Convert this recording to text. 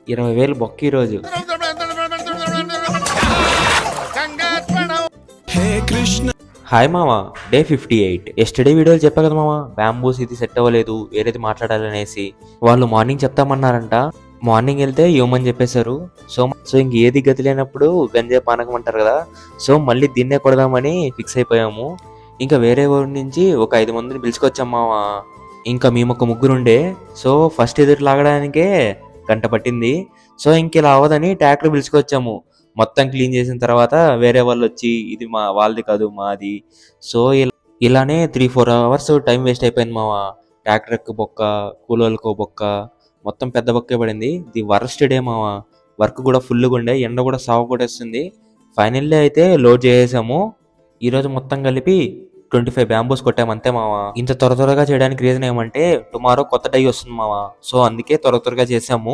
20,000 బొక్క ఈరోజు. హాయ్ మామ, డే 58. ఎస్టర్డే వీడియోలు చెప్పా కదా మామ, బ్యాంబూస్ ఇది సెట్ అవ్వలేదు, వేరేది మాట్లాడాలనేసి. వాళ్ళు మార్నింగ్ చెప్తామన్నారంట. మార్నింగ్ వెళ్తే ఇవ్వమని చెప్పేశారు. సో ఇంక ఏది గతి లేనప్పుడు గంజా పానకం అంటారు కదా, సో మళ్ళీ దీన్నే కొడదామని ఫిక్స్ అయిపోయాము. ఇంకా వేరే ఊరి నుంచి ఒక 5 మందిని పిలుచుకొచ్చాం మామ. ఇంకా మేము ఒక ముగ్గురుండే. సో ఫస్ట్ ఎదురు లాగడానికే గంట పట్టింది. సో ఇంక ఇలా అవ్వదని ట్రాక్టర్ పిలుచుకొచ్చాము. మొత్తం క్లీన్ చేసిన తర్వాత వేరే వాళ్ళు వచ్చి ఇది వాళ్ళది కాదు మాది. సో ఇలానే 3-4 అవర్స్ టైం వేస్ట్ అయిపోయింది మామ. ట్రాక్టర్కి బొక్క, కూలోళ్ళకు బొక్క, మొత్తం పెద్ద బొక్కే పడింది. ది వరస్ట్ డే మామ. వర్క్ కూడా ఫుల్గా ఉండే, ఎండ కూడా సాగు కొట్టేస్తుంది. ఫైనల్లీ అయితే లోడ్ చేసేసాము. ఈరోజు మొత్తం కలిపి 25 బ్యాంబూస్ కొట్టాము అంతే మామ. ఇంత త్వరగా చేయడానికి రీజన్ ఏమంటే టుమారో కొత్త డై వస్తుంది మామ. సో అందుకే త్వరగా చేసాము.